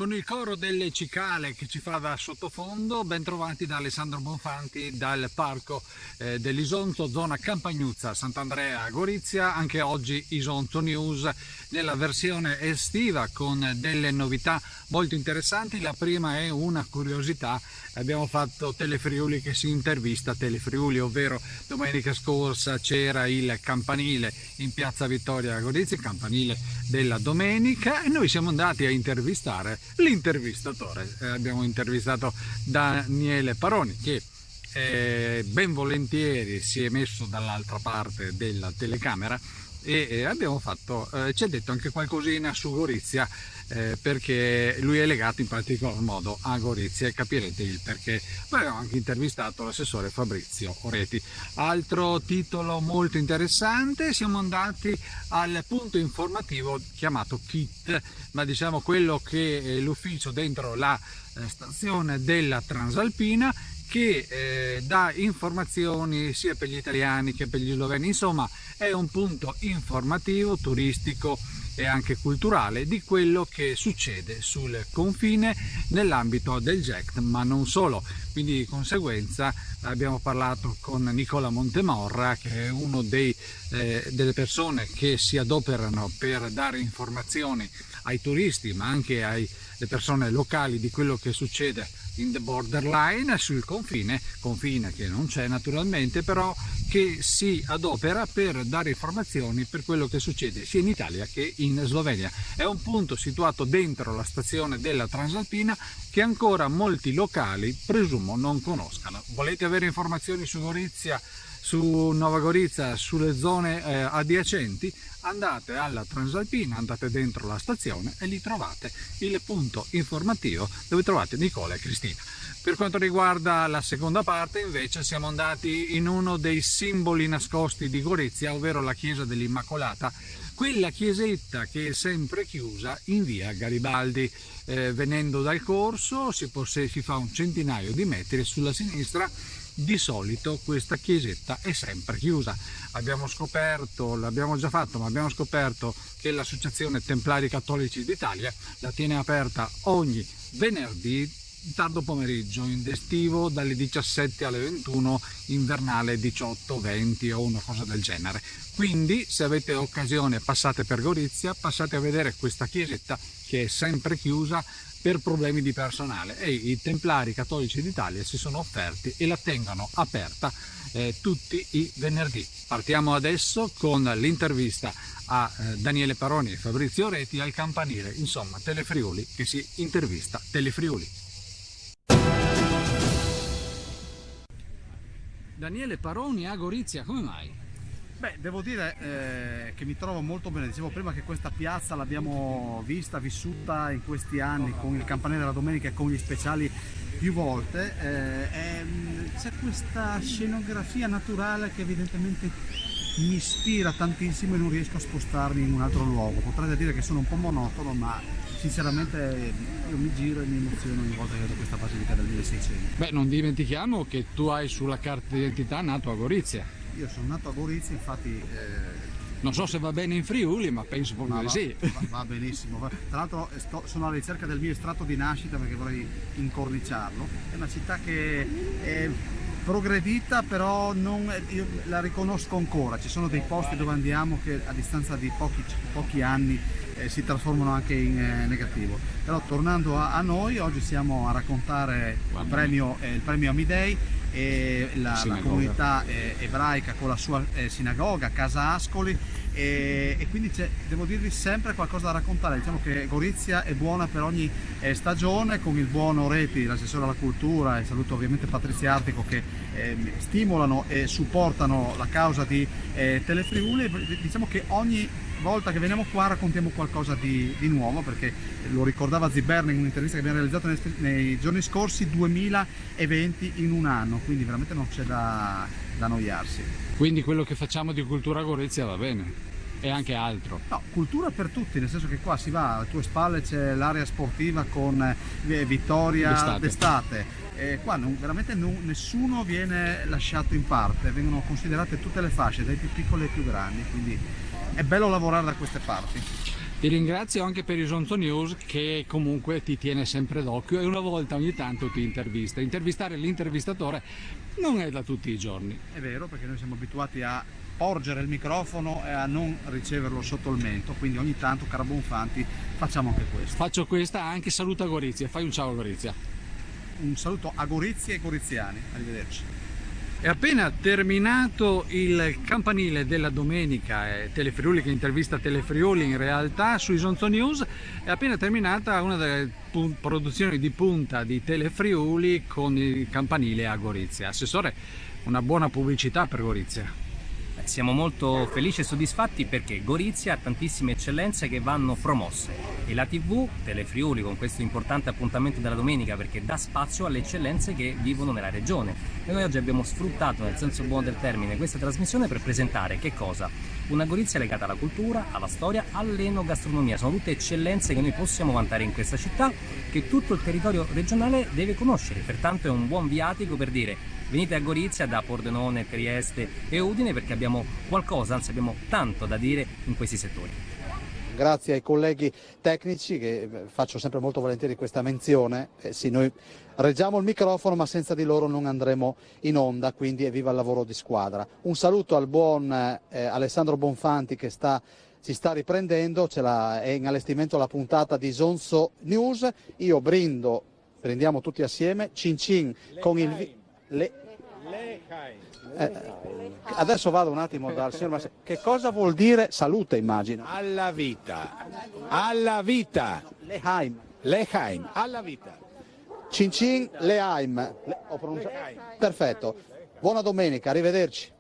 con il coro delle cicale che ci fa da sottofondo. Ben trovati da Alessandro Bonfanti dal parco dell'Isonzo, zona Campagnuzza, Sant'Andrea, Gorizia. Anche oggi Isonzo News nella versione estiva con delle novità molto interessanti. La prima è una curiosità: abbiamo fatto Telefriuli che si intervista Telefriuli, ovvero domenica scorsa c'era il campanile in piazza Vittoria a Gorizia, il campanile della domenica, e noi siamo andati a intervistare l'intervistatore. Abbiamo intervistato Daniele Paroni, che ben volentieri si è messo dall'altra parte della telecamera e abbiamo fatto, ci ha detto anche qualcosina su Gorizia, perché lui è legato in particolar modo a Gorizia e capirete il perché. Poi abbiamo anche intervistato l'assessore Fabrizio Oreti. Altro titolo molto interessante: siamo andati al punto informativo chiamato KIT, ma diciamo quello che è l'ufficio dentro la stazione della Transalpina, che dà informazioni sia per gli italiani che per gli sloveni. Insomma, è un punto informativo, turistico e anche culturale di quello che succede sul confine nell'ambito del GECT, ma non solo. Quindi di conseguenza abbiamo parlato con Nicola Montemorra, che è uno delle persone che si adoperano per dare informazioni ai turisti, ma anche alle persone locali, di quello che succede in the borderline, sul confine che non c'è naturalmente, però che si adopera per dare informazioni per quello che succede sia in Italia che in Slovenia. È un punto situato dentro la stazione della Transalpina che ancora molti locali presumo non conoscano. Volete avere informazioni su Gorizia, su Nova Gorizia, sulle zone adiacenti? Andate alla Transalpina, andate dentro la stazione e lì trovate il punto informativo dove trovate Nicola e Cristina. Per quanto riguarda la seconda parte, invece, siamo andati in uno dei simboli nascosti di Gorizia, ovvero la chiesa dell'Immacolata, quella chiesetta che è sempre chiusa in via Garibaldi. Venendo dal corso si fa un centinaio di metri sulla sinistra. Di solito questa chiesetta è sempre chiusa. Abbiamo scoperto, l'abbiamo già fatto, ma abbiamo scoperto che l'Associazione Templari Cattolici d'Italia la tiene aperta ogni venerdì tardo pomeriggio, in estivo dalle 17 alle 21, invernale 18-20 o una cosa del genere. Quindi se avete occasione passate per Gorizia, passate a vedere questa chiesetta che è sempre chiusa per problemi di personale, e i Templari Cattolici d'Italia si sono offerti e la tengono aperta tutti i venerdì. Partiamo adesso con l'intervista a Daniele Paroni e Fabrizio Oreti al campanile, insomma Telefriuli che si intervista Telefriuli. Daniele Paroni a Gorizia, come mai? Beh, devo dire che mi trovo molto bene. Dicevo prima che questa piazza l'abbiamo vista, vissuta in questi anni con il campanile della domenica e con gli speciali più volte. C'è questa scenografia naturale che evidentemente mi ispira tantissimo e non riesco a spostarmi in un altro luogo. Potrete dire che sono un po' monotono, ma sinceramente io mi giro e mi emoziono ogni volta che vedo questa basilica del 1600. Beh, non dimentichiamo che tu hai sulla carta d'identità nato a Gorizia. Io sono nato a Gorizia, infatti non so se va bene in Friuli, ma penso proprio di sì. Va benissimo. Tra l'altro sono alla ricerca del mio estratto di nascita perché vorrei incorniciarlo. È una città che è progredita, però io la riconosco ancora. Ci sono dei posti dove andiamo che a distanza di pochi anni si trasformano anche in negativo. Però tornando a noi, oggi siamo a raccontare il premio Amidei e la comunità ebraica con la sua sinagoga, Casa Ascoli, e quindi devo dirvi sempre qualcosa da raccontare. Diciamo che Gorizia è buona per ogni stagione, con il buon Oreti, l'assessore alla cultura, e saluto ovviamente Patrizia Artico, che stimolano e supportano la causa di Telefriuli. Diciamo che ogni volta che veniamo qua raccontiamo qualcosa di nuovo, perché lo ricordava Ziberni in un'intervista che abbiamo realizzato nei giorni scorsi: 2000 eventi in un anno, quindi veramente non c'è da annoiarsi. Quindi quello che facciamo di cultura a Gorizia va bene, e anche altro? No, cultura per tutti, nel senso che qua si va, alle tue spalle c'è l'area sportiva con Vittoria d'estate. Qua veramente nessuno viene lasciato in parte, vengono considerate tutte le fasce, dai più piccoli ai più grandi, quindi è bello lavorare da queste parti. Ti ringrazio anche per Isonzo News che comunque ti tiene sempre d'occhio e una volta ogni tanto ti intervista. Intervistare l'intervistatore non è da tutti i giorni. È vero, perché noi siamo abituati a porgere il microfono e a non riceverlo sotto il mento, quindi ogni tanto, caro Bonfanti, facciamo anche questo. Faccio questa anche, saluta Gorizia, fai un ciao a Gorizia. Un saluto a Gorizia e goriziani, arrivederci. È appena terminato il campanile della domenica, Telefriuli che intervista Telefriuli, in realtà su Isonzo News è appena terminata una delle produzioni di punta di Telefriuli con il campanile a Gorizia. Assessore, una buona pubblicità per Gorizia. Siamo molto felici e soddisfatti perché Gorizia ha tantissime eccellenze che vanno promosse e la TV Telefriuli con questo importante appuntamento della domenica perché dà spazio alle eccellenze che vivono nella regione e noi oggi abbiamo sfruttato nel senso buono del termine questa trasmissione per presentare che cosa? Una Gorizia legata alla cultura, alla storia, all'enogastronomia, sono tutte eccellenze che noi possiamo vantare in questa città che tutto il territorio regionale deve conoscere, pertanto è un buon viatico per dire venite a Gorizia da Pordenone, Trieste e Udine perché abbiamo qualcosa, anzi abbiamo tanto da dire in questi settori. Grazie ai colleghi tecnici che faccio sempre molto volentieri questa menzione. Sì, noi reggiamo il microfono ma senza di loro non andremo in onda, quindi evviva il lavoro di squadra. Un saluto al buon Alessandro Bonfanti che si sta riprendendo, è in allestimento la puntata di Isonzo News. Io prendiamo tutti assieme, cin cin con il... adesso vado un attimo dal signor che cosa vuol dire salute, immagino? Alla vita, alla vita. Leheim. Leheim, alla vita. Cin cin Leheim. Ho pronunciato? Perfetto. Buona domenica, arrivederci.